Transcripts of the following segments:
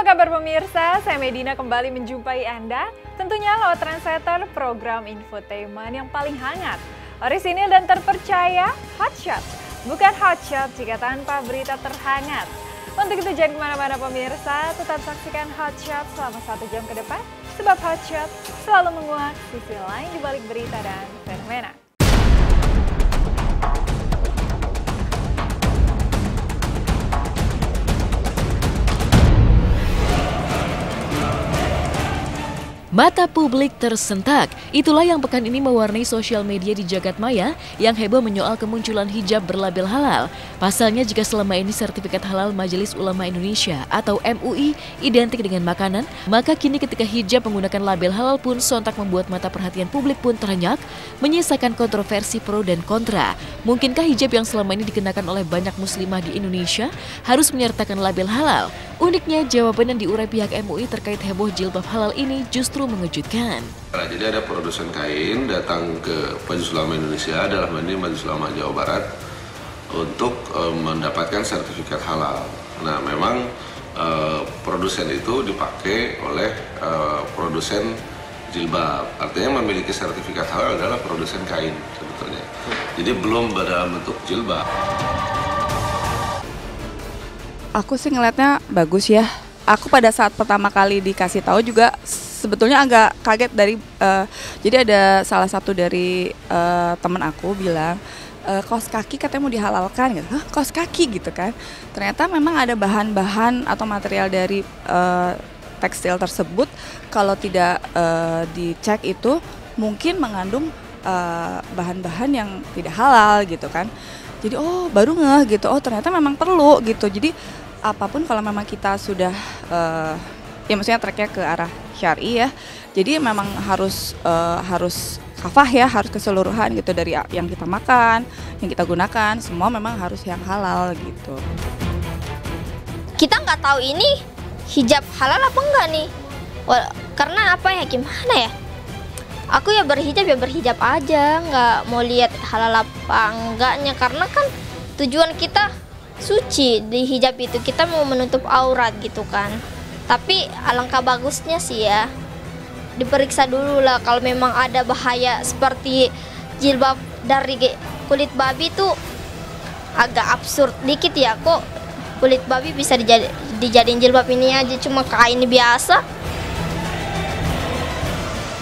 kabar pemirsa? Saya Medina kembali menjumpai Anda, tentunya lewat Trendsetter, program infotainment yang paling hangat, orisinil dan terpercaya, Hotshot. Bukan Hotshot jika tanpa berita terhangat. Untuk itu jangan kemana-mana pemirsa, tetap saksikan Hotshot selama 1 jam ke depan, sebab Hotshot selalu menguak sisi lain di balik berita dan fenomena. Mata publik tersentak, itulah yang pekan ini mewarnai sosial media di jagat maya yang heboh menyoal kemunculan hijab berlabel halal. Pasalnya jika selama ini sertifikat halal Majelis Ulama Indonesia atau MUI identik dengan makanan, maka kini ketika hijab menggunakan label halal pun sontak membuat mata perhatian publik pun terenyak, menyisakan kontroversi pro dan kontra. Mungkinkah hijab yang selama ini dikenakan oleh banyak muslimah di Indonesia harus menyertakan label halal? Uniknya jawaban yang diurai pihak MUI terkait heboh jilbab halal ini justru mengejutkan. Jadi ada produsen kain datang ke Majelis Ulama Indonesia, dalam ini Majelis Ulama Jawa Barat, untuk mendapatkan sertifikat halal. Nah, memang produsen itu dipakai oleh produsen jilbab. Artinya memiliki sertifikat halal adalah produsen kain sebetulnya. Jadi belum dalam bentuk jilbab. Aku sih ngelihatnya bagus ya. Aku pada saat pertama kali dikasih tahu juga sebetulnya agak kaget dari jadi ada salah satu dari teman aku bilang kaos kaki katanya mau dihalalkan gitu. Hah, kaos kaki gitu kan. Ternyata memang ada bahan-bahan atau material dari tekstil tersebut kalau tidak dicek itu mungkin mengandung bahan-bahan yang tidak halal gitu kan. Jadi baru ngeh gitu. Ternyata memang perlu gitu. Jadi apapun kalau memang kita sudah ya maksudnya tracknya ke arah syar'i ya, jadi memang harus kafah ya, harus keseluruhan gitu, dari yang kita makan, yang kita gunakan, semua memang harus yang halal gitu. Kita nggak tahu ini hijab halal apa enggak nih, karena apa ya, gimana ya, aku ya berhijab aja, nggak mau lihat halal apa enggaknya, karena kan tujuan kita suci di hijab itu, kita mau menutup aurat gitu kan. Tapi alangkah bagusnya sih ya diperiksa dulu lah, kalau memang ada bahaya seperti jilbab dari kulit babi tuh agak absurd dikit ya, kok kulit babi bisa dijadiin jilbab, ini aja cuma kain biasa.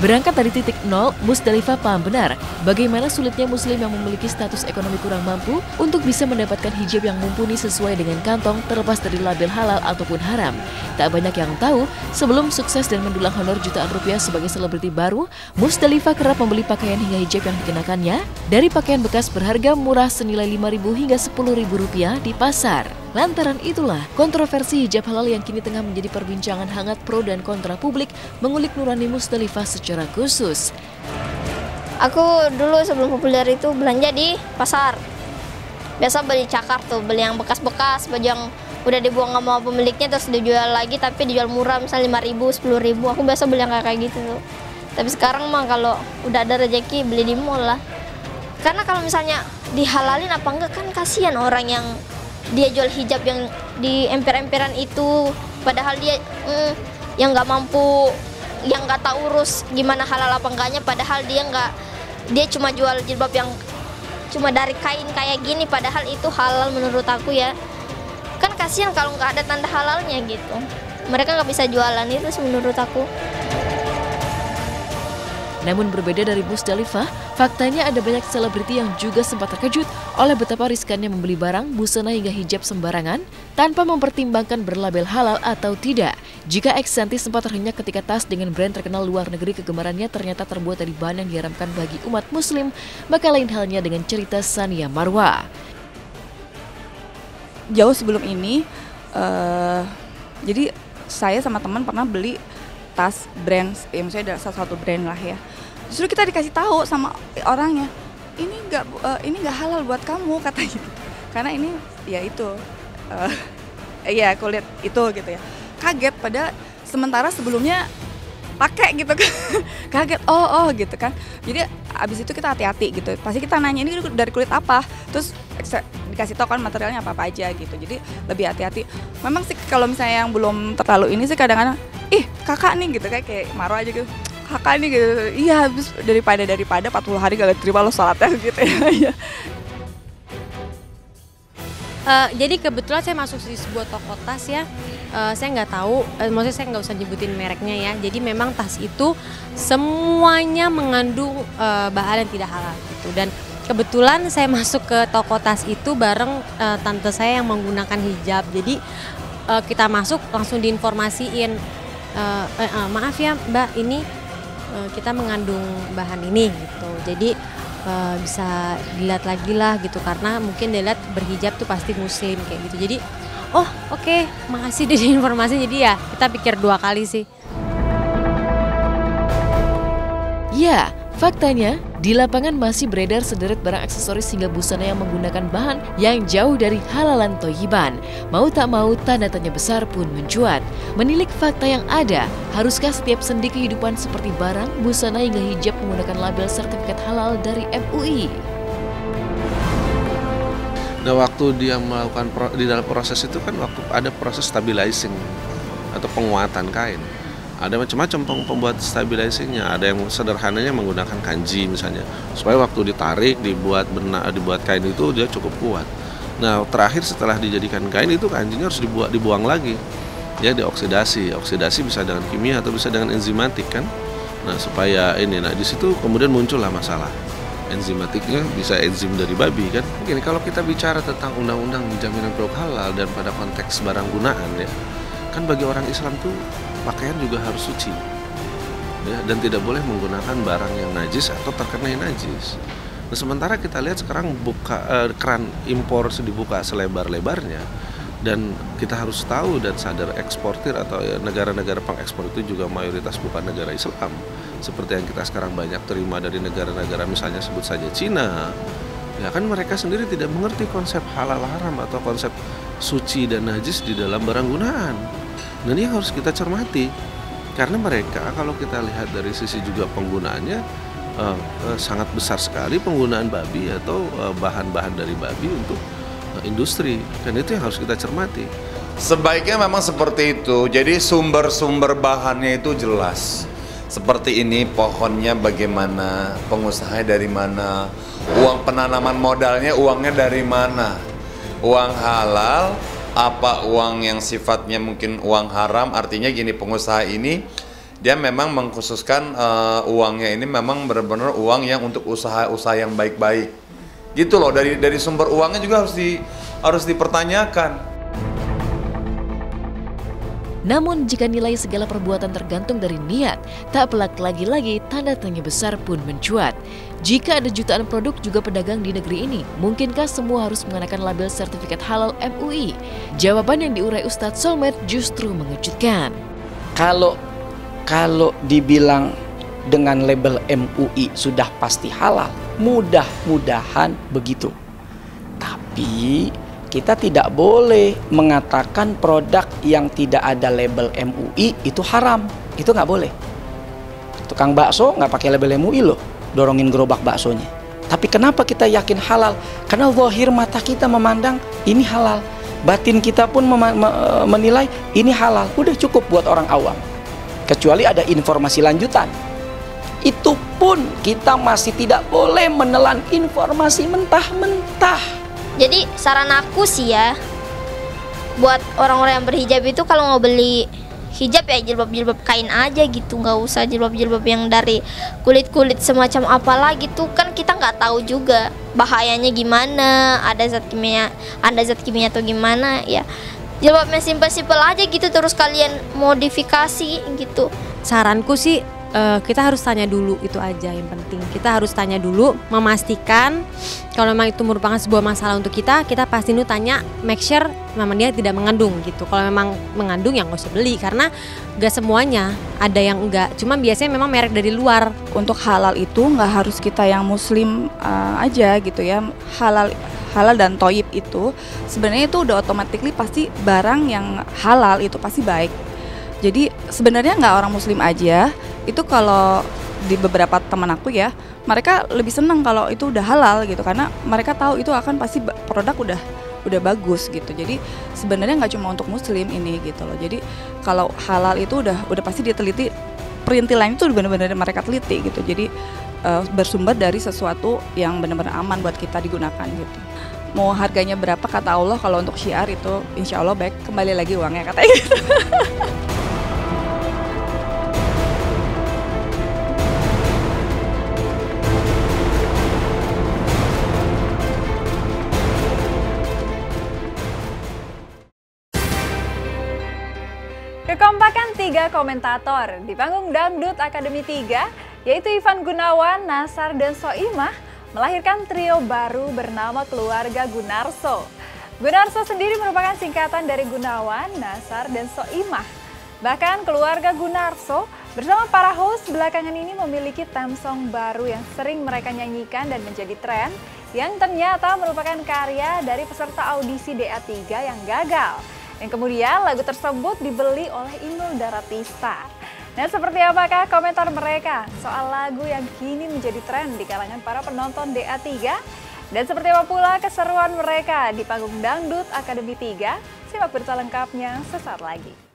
Berangkat dari titik nol, Musdalifah paham benar bagaimana sulitnya muslim yang memiliki status ekonomi kurang mampu untuk bisa mendapatkan hijab yang mumpuni sesuai dengan kantong terlepas dari label halal ataupun haram. Tak banyak yang tahu, sebelum sukses dan mendulang honor jutaan rupiah sebagai selebriti baru, Musdalifah kerap membeli pakaian hingga hijab yang dikenakannya dari pakaian bekas berharga murah senilai Rp5.000 hingga Rp10.000 di pasar. Lantaran itulah, kontroversi hijab halal yang kini tengah menjadi perbincangan hangat pro dan kontra publik mengulik nurani Musdalifah secara khusus. Aku dulu sebelum populer itu belanja di pasar. Biasa beli cakar tuh, beli yang bekas-bekas, baju yang udah dibuang sama pemiliknya terus dijual lagi tapi dijual murah, misalnya Rp5.000, Rp10.000. Aku biasa beli yang kayak gitu tuh. Tapi sekarang mah kalau udah ada rezeki beli di mall lah. Karena kalau misalnya dihalalin apa enggak kan kasihan orang yang dia jual hijab yang di emper-emperan itu, padahal dia yang nggak mampu, yang nggak tahu urus gimana halal apa enggaknya, padahal dia cuma jual jilbab yang cuma dari kain kayak gini, padahal itu halal menurut aku ya. Kan kasihan kalau nggak ada tanda halalnya gitu, mereka nggak bisa jualan, itu menurut aku. Namun berbeda dari Musdalifah, faktanya ada banyak selebriti yang juga sempat terkejut oleh betapa riskannya membeli barang, busana hingga hijab sembarangan tanpa mempertimbangkan berlabel halal atau tidak. Jika Xanti sempat terhenyak ketika tas dengan brand terkenal luar negeri kegemarannya ternyata terbuat dari bahan yang diharamkan bagi umat muslim, maka lain halnya dengan cerita Sania Marwa. Jauh sebelum ini, jadi saya sama teman pernah beli tas brand, ya maksudnya salah satu brand lah ya. Justru kita dikasih tahu sama orangnya, ini nggak halal buat kamu katanya gitu. Karena ini ya itu, ya kulit itu gitu ya. Kaget pada sementara sebelumnya pakai gitu kan. Kaget, gitu kan. Jadi abis itu kita hati-hati gitu. Pasti kita nanya ini dari kulit apa. Terus dikasih tahu kan materialnya apa aja gitu. Jadi lebih hati-hati. Memang sih kalau misalnya yang belum terlalu ini sih kadang-kadang, ih kakak nih gitu kayak marah aja gitu. Kakak nih gitu, iya habis daripada 40 hari gak terima lo salatnya gitu ya. Jadi kebetulan saya masuk di sebuah toko tas ya, saya nggak tahu, maksudnya saya nggak usah nyebutin mereknya ya. Jadi memang tas itu semuanya mengandung bahan yang tidak halal gitu. Dan kebetulan saya masuk ke toko tas itu bareng tante saya yang menggunakan hijab. Jadi kita masuk langsung diinformasiin, maaf ya Mbak, ini kita mengandung bahan ini gitu. Jadi bisa dilihat lagi lah gitu, karena mungkin dilihat berhijab tuh pasti muslim kayak gitu. Jadi oh oke, makasih deh informasi. Jadi ya kita pikir 2 kali sih. Ya, faktanya di lapangan masih beredar sederet barang aksesoris hingga busana yang menggunakan bahan yang jauh dari halalan Thoyiban. Mau tak mau, tanda tanya besar pun mencuat. Menilik fakta yang ada, haruskah setiap sendi kehidupan seperti barang, busana hingga hijab menggunakan label sertifikat halal dari MUI? Nah, waktu dia melakukan di dalam proses itu kan waktu ada proses stabilizing atau penguatan kain. Ada macam-macam pembuat stabilizingnya. Ada yang sederhananya menggunakan kanji misalnya, supaya waktu ditarik dibuat kain itu dia cukup kuat. Nah, terakhir setelah dijadikan kain itu kanjinya harus dibuang lagi, ya dioksidasi. Oksidasi bisa dengan kimia atau bisa dengan enzimatik kan. Nah, supaya nah di situ kemudian muncullah masalah. Enzimatiknya bisa enzim dari babi kan. Begini, kalau kita bicara tentang undang-undang jaminan produk halal dan pada konteks barang gunaan ya, kan bagi orang Islam tuh pakaian juga harus suci ya, dan tidak boleh menggunakan barang yang najis atau terkena najis. Nah, sementara kita lihat sekarang keran impor dibuka selebar-lebarnya, dan kita harus tahu dan sadar eksportir atau negara-negara pengekspor itu juga mayoritas bukan negara Islam, seperti yang kita sekarang banyak terima dari negara-negara misalnya sebut saja Cina. Ya kan mereka sendiri tidak mengerti konsep halal haram atau konsep suci dan najis di dalam barang gunaan. Dan ini harus kita cermati, karena mereka kalau kita lihat dari sisi juga penggunaannya sangat besar sekali penggunaan babi atau bahan-bahan dari babi untuk industri, dan itu yang harus kita cermati. Sebaiknya memang seperti itu, jadi sumber-sumber bahannya itu jelas. Seperti ini pohonnya bagaimana, pengusahanya dari mana, uang penanaman modalnya uangnya dari mana, uang halal, apa uang yang sifatnya mungkin uang haram. Artinya gini, pengusaha ini dia memang mengkhususkan uangnya ini memang benar-benar uang yang untuk usaha-usaha yang baik-baik gitu loh. Dari sumber uangnya juga harus dipertanyakan. Namun jika nilai segala perbuatan tergantung dari niat, tak pelak lagi-lagi tanda tanya besar pun mencuat. Jika ada jutaan produk juga pedagang di negeri ini, mungkinkah semua harus mengenakan label sertifikat halal MUI? Jawaban yang diurai Ustadz Solmed justru mengejutkan. Kalau dibilang dengan label MUI sudah pasti halal, mudah-mudahan begitu. Tapi kita tidak boleh mengatakan produk yang tidak ada label MUI itu haram. Itu nggak boleh. Tukang bakso nggak pakai label MUI loh, dorongin gerobak baksonya. Tapi kenapa kita yakin halal? Karena zahir mata kita memandang ini halal, batin kita pun menilai ini halal. Udah cukup buat orang awam. Kecuali ada informasi lanjutan. Itu pun kita masih tidak boleh menelan informasi mentah-mentah. Jadi saran aku sih ya, buat orang-orang yang berhijab itu kalau mau beli hijab ya jilbab-jilbab kain aja gitu, nggak usah jilbab-jilbab yang dari kulit-kulit semacam apalah gitu, kan kita nggak tahu juga bahayanya gimana, ada zat kimia atau gimana ya. Jilbabnya simpel-simpel aja gitu, terus kalian modifikasi gitu. Saranku sih kita harus tanya dulu, itu aja yang penting. Kita harus tanya dulu, memastikan kalau memang itu merupakan sebuah masalah untuk kita pasti dulu tanya, make sure memang dia tidak mengandung gitu. Kalau memang mengandung ya nggak usah beli, karena nggak semuanya, ada yang enggak. Cuma biasanya memang merek dari luar. Untuk halal itu nggak harus kita yang muslim aja gitu ya. Halal dan toyib itu sebenarnya itu udah automatically pasti barang yang halal itu pasti baik. Jadi sebenarnya nggak orang muslim aja itu kalau di beberapa teman aku ya, mereka lebih senang kalau itu udah halal gitu, karena mereka tahu itu akan pasti produk udah bagus gitu. Jadi sebenarnya nggak cuma untuk muslim ini gitu loh. Jadi kalau halal itu udah pasti diteliti, perintilannya itu benar-benar mereka teliti gitu. Jadi bersumber dari sesuatu yang benar-benar aman buat kita digunakan gitu. Mau harganya berapa kata Allah, kalau untuk syiar itu insya Allah baik, kembali lagi uangnya katanya gitu. Kekompakan 3 komentator di panggung Dangdut Akademi 3, yaitu Ivan Gunawan, Nasar, dan Soimah, melahirkan trio baru bernama Keluarga Gunarso. Gunarso sendiri merupakan singkatan dari Gunawan, Nasar, dan Soimah. Bahkan Keluarga Gunarso bersama para host belakangan ini memiliki theme song baru yang sering mereka nyanyikan dan menjadi tren, yang ternyata merupakan karya dari peserta audisi DA3 yang gagal. Yang kemudian lagu tersebut dibeli oleh Inul Daratista. Nah, seperti apakah komentar mereka soal lagu yang kini menjadi tren di kalangan para penonton DA3? Dan seperti apa pula keseruan mereka di panggung Dangdut Akademi 3? Simak berita lengkapnya sesaat lagi.